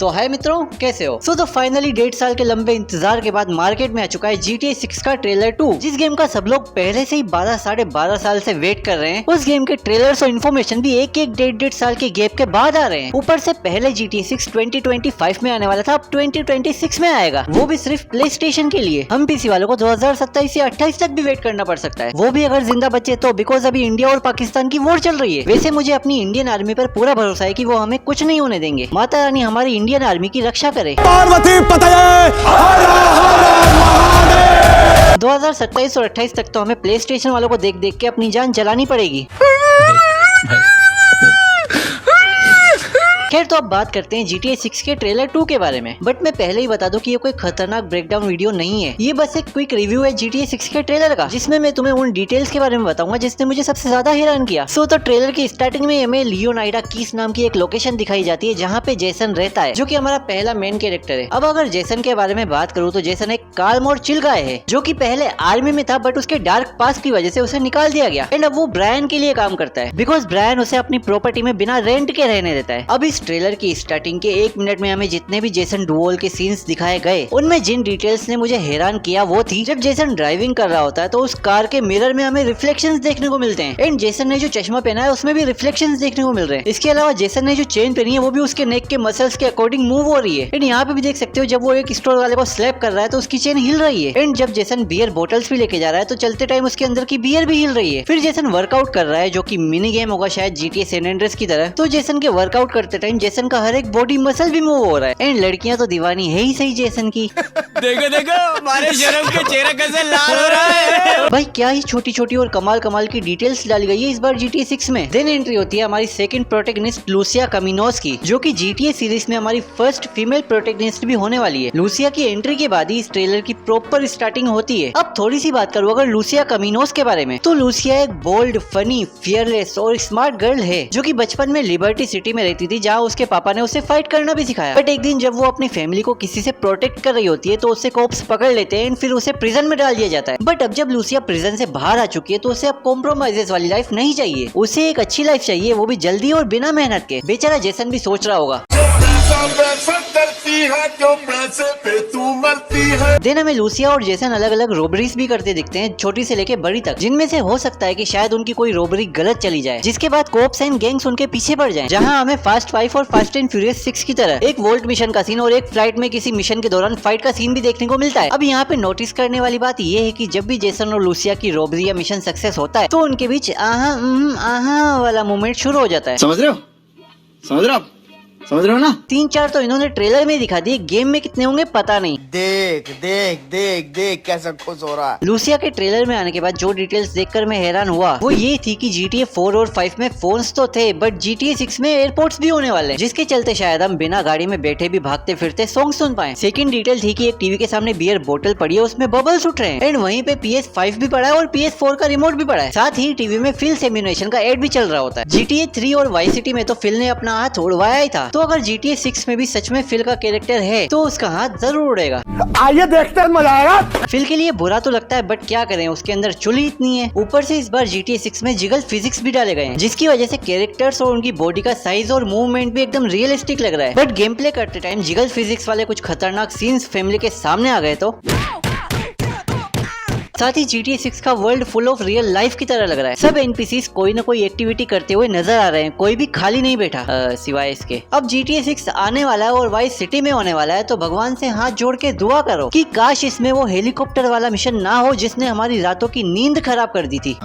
सो हाय मित्रों, कैसे हो? तो फाइनली 1.5 साल के लंबे इंतजार के बाद मार्केट में आ चुका है GTA 6 का ट्रेलर 2, जिस गेम का सब लोग पहले से ही 12-12.5 साल से वेट कर रहे हैं। उस गेम के ट्रेलर्स और इन्फॉर्मेशन भी एक 1.5 साल के गैप के बाद आ रहे हैं। ऊपर से पहले GTA 6 2025 में आने वाला था, अब 2026 में आएगा, वो भी सिर्फ प्ले स्टेशन के लिए। हम पीसी वालों को 2027 या 28 तक भी वेट करना पड़ सकता है, वो भी अगर जिंदा बचे तो, बिकॉज अभी इंडिया और पाकिस्तान की वॉर चल रही है। वैसे मुझे अपनी इंडियन आर्मी पर पूरा भरोसा है कि वो हमें कुछ नहीं होने देंगे। माता रानी हमारी इंडियन आर्मी की रक्षा करे। पार्वती पतये 2027 और 28 तक तो हमें प्ले स्टेशन वालों को देख देख के अपनी जान जलानी पड़ेगी। खैर, तो अब बात करते हैं GTA 6 के ट्रेलर 2 के बारे में। बट मैं पहले ही बता दूं कि ये कोई खतरनाक ब्रेकडाउन वीडियो नहीं है, ये बस एक क्विक रिव्यू है GTA 6 के ट्रेलर का, जिसमें मैं तुम्हें उन डिटेल्स के बारे में बताऊंगा जिसने मुझे सबसे ज्यादा हैरान किया। तो ट्रेलर की स्टार्टिंग में हमें लियोनाइडा कीस नाम की एक लोकेशन दिखाई जाती है जहाँ पे जेसन रहता है, जो कि हमारा पहला मेन कैरेक्टर है। अब अगर जेसन के बारे में बात करूँ तो जेसन एक काल्म और चिल गाय है, जो कि पहले आर्मी में था, बट उसके डार्क पास्ट की वजह से उसे निकाल दिया गया एंड अब वो ब्रायन के लिए काम करता है, बिकॉज ब्रायन उसे अपनी प्रॉपर्टी में बिना रेंट के रहने देता है। अब इस ट्रेलर की स्टार्टिंग के 1 मिनट में हमें जितने भी जेसन डुओल के सीन्स दिखाए गए, उनमें जिन डिटेल्स ने मुझे हैरान किया वो थी जब जेसन ड्राइविंग कर रहा होता है तो उस कार के मिरर में हमें रिफ्लेक्शंस देखने को मिलते हैं एंड जेसन ने जो चश्मा पहना है उसमें भी रिफ्लेक्शंस देखने को मिल रहे हैं। इसके अलावा जेसन ने जो चेन पहनी है वो भी उसके नेक के मसल्स के अकॉर्डिंग मूव हो रही है एंड यहाँ पे भी देख सकते हो जब वो एक स्टोर वाले को स्लैप कर रहा है तो उसकी चेन हिल रही है एंड जब जेसन बियर बोटल्स भी लेके जा रहा है तो चलते टाइम उसके अंदर की बियर भी हिल रही है। फिर जेसन वर्कआउट कर रहा है, जो कि मिनी गेम होगा शायद GTA सैन एंड्रेस की तरह। तो जेसन के वर्कआउट करते टाइम जेसन का हर एक बॉडी मसल भी मूव हो रहा है एंड लड़कियां तो दीवानी है ही सही जेसन की। देखो देखो हमारे शर्म के चेहरा कैसे लाल हो रहा है। भाई क्या ही छोटी छोटी और कमाल कमाल की डिटेल्स डाली गई है इस बार GTA 6 में। देन एंट्री होती है हमारी सेकंड प्रोटैगनिस्ट लूसिया कमिनोस की, जो कि GTA सीरीज में हमारी फर्स्ट फीमेल प्रोटैगनिस्ट भी होने वाली है। लूसिया की एंट्री के बाद ही इस ट्रेलर की प्रॉपर स्टार्टिंग होती है। अब थोड़ी सी बात करूँ अगर लूसिया कमिनोस के बारे में, तो लूसिया एक बोल्ड, फनी, फियरलेस और स्मार्ट गर्ल है, जो कि बचपन में लिबर्टी सिटी में रहती थी, जहाँ उसके पापा ने उसे फाइट करना भी सिखाया। बट एक दिन जब वो अपनी फैमिली को किसी से प्रोटेक्ट कर रही होती है तो उसे कॉप्स पकड़ लेते हैं, फिर उसे प्रिजन में डाल दिया जाता है। बट अब जब लूसिया प्रिजन से बाहर आ चुकी है तो उसे अब कॉम्प्रोमाइजेस वाली लाइफ नहीं चाहिए, उसे एक अच्छी लाइफ चाहिए, वो भी जल्दी और बिना मेहनत के। बेचारा जेसन भी सोच रहा होगा। देन हमें लूसिया और जेसन अलग अलग रोबरीज भी करते दिखते हैं, छोटी से लेके बड़ी तक, जिनमें से हो सकता है कि शायद उनकी कोई रोबरी गलत चली जाए, जिसके बाद कोप्स एंड गैंग्स उनके पीछे पड़ जाएं। जहां हमें फास्ट 5 और फास्ट एंड फ्यूरियस 6 की तरह एक वोल्ट मिशन का सीन और एक फ्लाइट में किसी मिशन के दौरान फाइट का सीन भी देखने को मिलता है। अब यहाँ पे नोटिस करने वाली बात ये है कि जब भी जेसन और लूसिया की रोबरी या मिशन सक्सेस होता है तो उनके बीच आहा वाला मोमेंट शुरू हो जाता है। समझ रहे हो? समझ रहे हो ना? 3-4 तो इन्होंने ट्रेलर में दिखा दिए, गेम में कितने होंगे पता नहीं। देख देख देख देख कैसा खुश हो रहा है। लूसिया के ट्रेलर में आने के बाद जो डिटेल्स देखकर मैं हैरान हुआ वो ये थी कि GTA 4 और 5 में फोन्स तो थे, बट GTA 6 में एयरपोर्ट्स भी होने वाले हैं, जिसके चलते शायद हम बिना गाड़ी में बैठे भी भागते फिरते सॉन्ग सुन पाए। सेकंड डिटेल थी कि एक टीवी के सामने बियर बोतल पड़ी है, उसमें बबल्स उठ रहे हैं एंड वहीं पे PS5 भी पड़ा है और PS4 का रिमोट भी पड़ा है। साथ ही टीवी में फिल सेम्युलेशन का एड भी चल रहा होता है। GTA 3 और वाई सिटी में तो फिल ने अपना हाथ उड़वाया ही था, तो अगर GTA 6 में भी सच में फिल का कैरेक्टर है तो उसका हाथ जरूर उड़ेगा। आइए देखते हैं, मजा आएगा। फिल के लिए बुरा तो लगता है, बट क्या करें, उसके अंदर चुली इतनी है। ऊपर से इस बार GTA 6 में जिगल फिजिक्स भी डाले गए हैं, जिसकी वजह से कैरेक्टर्स और उनकी बॉडी का साइज और मूवमेंट भी एकदम रियलिस्टिक लग रहा है। बट गेम प्ले करते टाइम जिगल फिजिक्स वाले कुछ खतरनाक सीन्स फैमिली के सामने आ गए तो साथ ही GTA 6 का world full of real life की तरह लग रहा है। सब NPCs कोई ना कोई एक्टिविटी करते हुए नजर आ रहे हैं, कोई भी खाली नहीं बैठा सिवाय इसके। अब GTA 6 आने वाला है और वाइस सिटी में होने वाला है, तो भगवान से हाथ जोड़ के दुआ करो कि काश इसमें वो हेलीकॉप्टर वाला मिशन ना हो जिसने हमारी रातों की नींद खराब कर दी थी।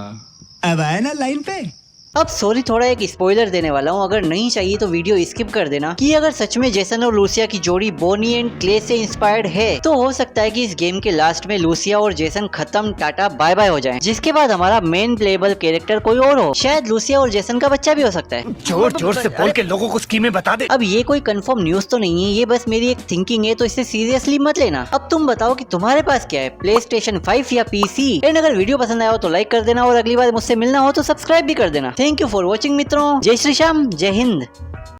अब आए ना लाइन पे। अब सॉरी, थोड़ा एक स्पॉइलर देने वाला हूँ, अगर नहीं चाहिए तो वीडियो स्किप कर देना। कि अगर सच में जेसन और लूसिया की जोड़ी बोनी एंड क्ले से इंस्पायर्ड है तो हो सकता है कि इस गेम के लास्ट में लूसिया और जेसन खत्म, टाटा बाय बाय हो जाएं, जिसके बाद हमारा मेन प्लेएबल कैरेक्टर कोई और हो, शायद लूसिया और जेसन का बच्चा भी हो सकता है। जोर जोर से बोल के लोगों को स्कीमें बता दे। अब ये कोई कंफर्म न्यूज तो नहीं है, ये बस मेरी एक थिंकिंग है, तो इसे सीरियसली मत लेना। अब तुम बताओ कि तुम्हारे पास क्या है, PlayStation 5 या PC? एंड अगर वीडियो पसंद आया हो तो लाइक कर देना और अगली बार मुझसे मिलना हो तो सब्सक्राइब भी कर देना। थैंक यू फॉर वॉचिंग मित्रों। जय श्री श्याम, जय हिंद।